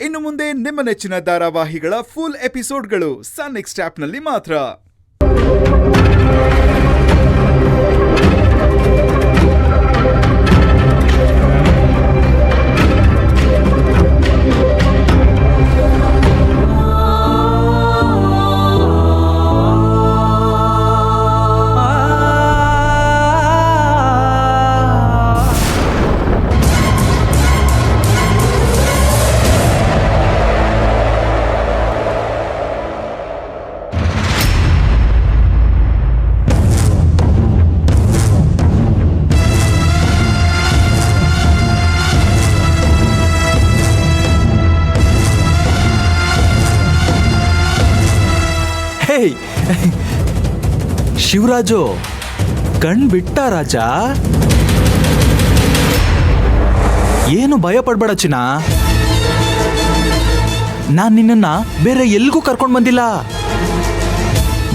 ಇನ್ನು ಮುಂದೆ ನಿಮ್ಮ ನೆಚ್ಚಿನ ಧಾರಾವಾಹಿಗಳ ಫುಲ್ ಎಪಿಸೋಡ್ಗಳು ಸನ್ ನೆಕ್ಸ್ಟ್ ಆಪ್ನಲ್ಲಿ ಮಾತ್ರ. ಶಿವರಾಜು ಕಣ್ ಬಿಟ್ಟ ರಾಜ, ಏನು ಭಯ ಪಡ್ಬೇಡ ಚಿನ್ನ. ನಾನ್ ನಿನ್ನ ಬೇರೆ ಎಲ್ಗೂ ಕರ್ಕೊಂಡ್ ಬಂದಿಲ್ಲ.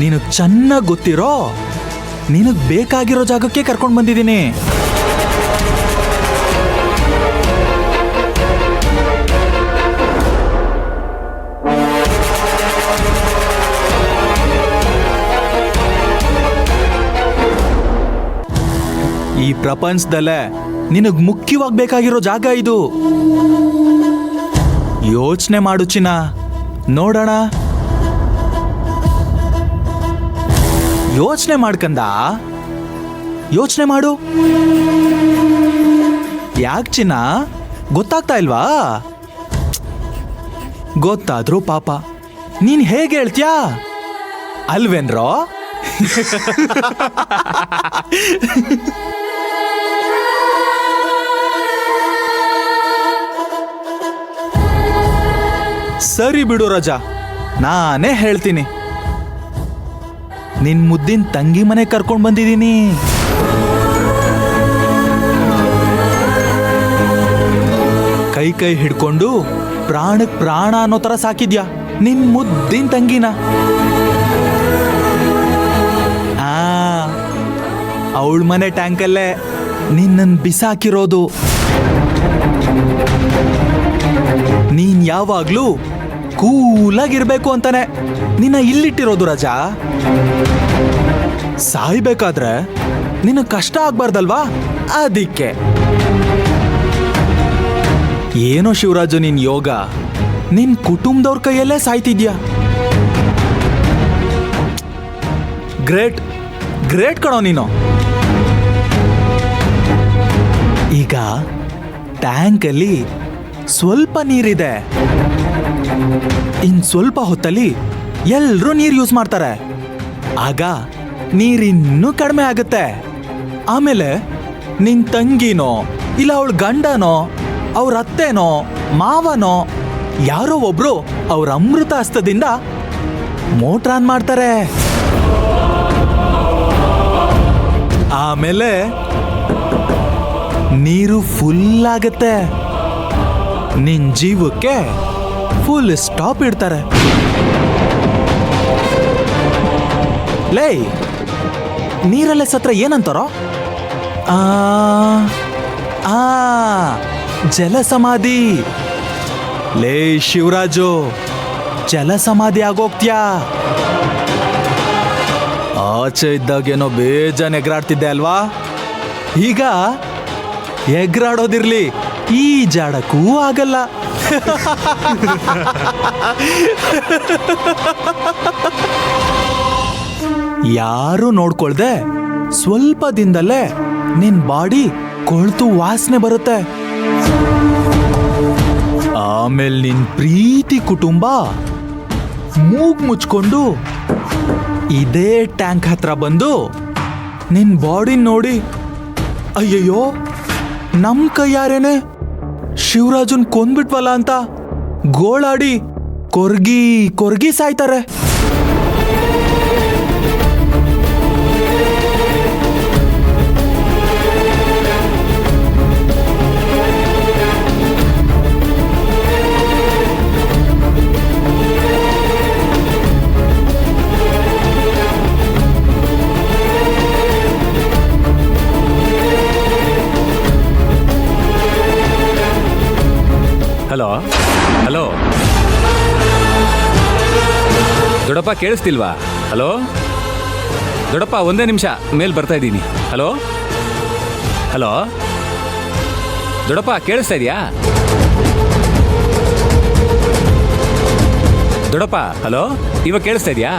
ನಿನಗ್ ಚೆನ್ನಾಗ್ ಗೊತ್ತಿರೋ ನಿನಗ್ ಬೇಕಾಗಿರೋ ಜಾಗಕ್ಕೆ ಕರ್ಕೊಂಡ್ ಬಂದಿದ್ದೀನಿ. ಈ ಪ್ರಪಂಚದಲ್ಲೇ ನಿನಗ್ ಮುಖ್ಯವಾಗಿ ಬೇಕಾಗಿರೋ ಜಾಗ ಇದು. ಯೋಚನೆ ಮಾಡು ಚಿನ್ನ, ನೋಡೋಣ. ಯೋಚನೆ ಮಾಡ್ಕಂದ, ಯೋಚನೆ ಮಾಡು. ಯಾಕೆ ಚಿನ್ನ, ಗೊತ್ತಾಗ್ತಾ ಇಲ್ವಾ? ಗೊತ್ತಾದ್ರೂ ಪಾಪ ನೀನ್ ಹೇಗೆ ಹೇಳ್ತೀಯಾ ಅಲ್ವೇನ್ರೋ? ಸರಿ ಬಿಡು ರಾಜಾ, ನಾನೇ ಹೇಳ್ತೀನಿ. ನಿನ್ ಮುದ್ದಿನ ತಂಗಿ ಮನೆ ಕರ್ಕೊಂಡ್ ಬಂದಿದ್ದೀನಿ. ಕೈ ಕೈ ಹಿಡ್ಕೊಂಡು ಪ್ರಾಣಕ್ ಪ್ರಾಣ ಅನ್ನೋ ತರ ಸಾಕಿದ್ಯಾ ನಿನ್ ಮುದ್ದಿನ ತಂಗಿನ. ಅವಳ ಮನೆ ಟ್ಯಾಂಕಲ್ಲೇ ನಿನ್ನನ್ ಬಿಸಾಕಿರೋದು. ನೀನ್ ಯಾವಾಗ್ಲೂ ಕೂಲಾಗಿರ್ಬೇಕು ಅಂತಾನೆ ನಿನ್ನ ಇಲ್ಲಿಟ್ಟಿರೋದು ರಾಜಾ. ಸಾಯ್ಬೇಕಾದ್ರೆ ನಿನ್ನ ಕಷ್ಟ ಆಗ್ಬಾರ್ದಲ್ವಾ, ಅದಕ್ಕೆ. ಏನೋ ಶಿವರಾಜು, ನಿನ್ ಯೋಗ ನಿನ್ ಕುಟುಂಬದವ್ರ ಕೈಯಲ್ಲೇ ಸಾಯ್ತಿದ್ಯಾ. ಗ್ರೇಟ್ ಗ್ರೇಟ್ ಕಣೋ ನೀನು. ಈಗ ಟ್ಯಾಂಕಲ್ಲಿ ಸ್ವಲ್ಪ ನೀರಿದೆ. ಇನ್ ಸ್ವಲ್ಪ ಹೊತ್ತಲ್ಲಿ ಎಲ್ರೂ ನೀರು ಯೂಸ್ ಮಾಡ್ತಾರೆ. ಆಗ ನೀರಿನ್ನೂ ಕಡಿಮೆ ಆಗುತ್ತೆ. ಆಮೇಲೆ ನಿನ್ ತಂಗಿನೋ ಇಲ್ಲ ಅವಳ ಗಂಡನೋ ಅವ್ರ ಅತ್ತೆನೋ ಮಾವನೋ ಯಾರೋ ಒಬ್ರು ಅವ್ರ ಅಮೃತ ಹಸ್ತದಿಂದ ಮೋಟ್ರ್ ಆನ್ ಮಾಡ್ತಾರೆ. ಆಮೇಲೆ ನೀರು ಫುಲ್ ಆಗತ್ತೆ. ನಿನ್ ಜೀವಕ್ಕೆ ಫುಲ್ ಸ್ಟಾಪ್ ಇಡ್ತಾರೆ. ಲೇ, ನೀರಲ್ಲೇ ಸತ್ರ ಏನಂತಾರೋ? ಜಲಸಮಾಧಿ. ಲೇ ಶಿವರಾಜು, ಜಲಸಮಾಧಿ ಆಗೋಗ್ತ್ಯಾ. ಆಚೆ ಇದ್ದಾಗೇನೋ ಬೇಜಾನ್ ಎಗರಾಡ್ತಿದ್ದೆ ಅಲ್ವಾ? ಈಗ ಎಗರಾಡೋದಿರ್ಲಿ, ಈ ಜಾಡಕ್ಕೂ ಆಗಲ್ಲ. ಯಾರು ನೋಡ್ಕೊಳ್ದೆ ಸ್ವಲ್ಪ ದಿನದಲ್ಲೇ ನಿನ್ ಬಾಡಿ ಕೊಳ್ತು ವಾಸನೆ ಬರುತ್ತೆ. ಆಮೇಲೆ ನಿನ್ ಪ್ರೀತಿ ಕುಟುಂಬ ಮೂಗ್ ಮುಚ್ಕೊಂಡು ಇದೇ ಟ್ಯಾಂಕ್ ಹತ್ರ ಬಂದು ನಿನ್ ಬಾಡಿ ನೋಡಿ, ಅಯ್ಯಯ್ಯೋ ನಮ್ ಕೈಯಾರೇನೆ ಶಿವರಾಜನ್ ಕೊಂದ್ಬಿಟ್ವಲ್ಲ ಅಂತ ಗೋಳಾಡಿ ಕೊರ್ಗಿ ಕೊರ್ಗಿ ಸಾಯ್ತಾರೆ. ಹಲೋ ಹಲೋ ದೊಡ್ಡಪ್ಪ, ಕೇಳಿಸ್ತಿಲ್ವಾ? ಹಲೋ ದೊಡ್ಡಪ್ಪ, ಒಂದೇ ನಿಮಿಷ, ಮೇಲ್ ಬರ್ತಾ ಇದ್ದೀನಿ. ಹಲೋ ಹಲೋ ದೊಡ್ಡಪ್ಪ, ಕೇಳಿಸ್ತಾ ಇದೆಯಾ? ದೊಡ್ಡಪ್ಪ, ಹಲೋ, ಇವಾಗ ಕೇಳಿಸ್ತಾ ಇದೆಯಾ?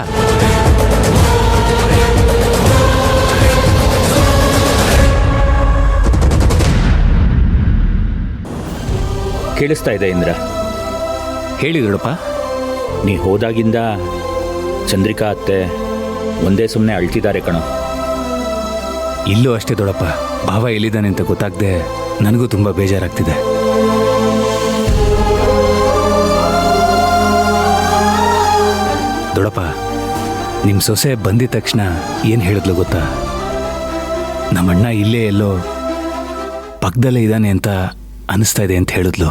ಕೇಳಿಸ್ತಾ ಇದೆ ಇಂದ್ರ. ಹೇಳಿ ದೊಡ್ಡಪ್ಪ. ನೀ ಹೋದಾಗಿಂದ ಚಂದ್ರಿಕಾ ಅತ್ತೆ ಒಂದೇ ಸುಮ್ಮನೆ ಅಳ್ತಿದ್ದಾರೆ ಕಣೋ. ಇಲ್ಲೂ ಅಷ್ಟೇ ದೊಡ್ಡಪ್ಪ, ಭಾವ ಎಲ್ಲಿದ್ದಾನೆ ಅಂತ ಗೊತ್ತಾಗದೆ ನನಗೂ ತುಂಬ ಬೇಜಾರಾಗ್ತಿದೆ. ದೊಡ್ಡಪ್ಪ, ನಿಮ್ಮ ಸೊಸೆ ಬಂದಿದ ತಕ್ಷಣ ಏನು ಹೇಳಿದ್ಲು ಗೊತ್ತಾ? ನಮ್ಮಣ್ಣ ಇಲ್ಲೇ ಎಲ್ಲೋ ಪಕ್ಕದಲ್ಲೇ ಇದ್ದಾನೆ ಅಂತ ಅನಿಸ್ತಾ ಇದೆ ಅಂತ ಹೇಳಿದ್ಲು.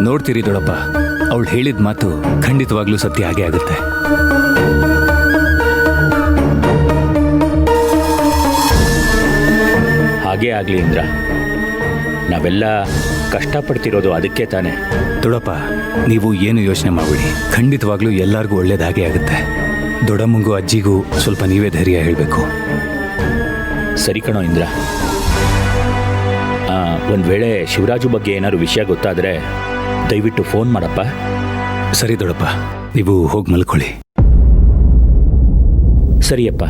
ನೋಡ್ತೀರಿ ದೊಡ್ಡಪ್ಪ, ಅವಳು ಹೇಳಿದ ಮಾತು ಖಂಡಿತವಾಗ್ಲೂ ಸತ್ಯ ಆಗೇ ಆಗುತ್ತೆ. ಹಾಗೇ ಆಗಲಿ ಇಂದ್ರ. ನಾವೆಲ್ಲ ಕಷ್ಟಪಡ್ತಿರೋದು ಅದಕ್ಕೆ ತಾನೆ. ದೊಡ್ಡಪ್ಪ, ನೀವು ಏನು ಯೋಚನೆ ಮಾಡಬೇಡಿ, ಖಂಡಿತವಾಗ್ಲೂ ಎಲ್ಲರಿಗೂ ಒಳ್ಳೇದಾಗೇ ಆಗುತ್ತೆ. ದೊಡ್ಡಮ್ಮಂಗೂ ಅಜ್ಜಿಗೂ ಸ್ವಲ್ಪ ನೀವೇ ಧೈರ್ಯ ಹೇಳಬೇಕು. ಸರಿ ಕಣೋ ಇಂದ್ರ. ಒಂದು ವೇಳೆ ಶಿವರಾಜು ಬಗ್ಗೆ ಏನಾದ್ರು ವಿಷಯ ಗೊತ್ತಾದರೆ ದಯವಿಟ್ಟು ಫೋನ್ ಮಾಡಪ್ಪ. ಸರಿ ದೊಡ್ಡಪ್ಪ, ನೀವು ಹೋಗಿ ಮಲ್ಕೊಳ್ಳಿ. ಸರಿಯಪ್ಪ.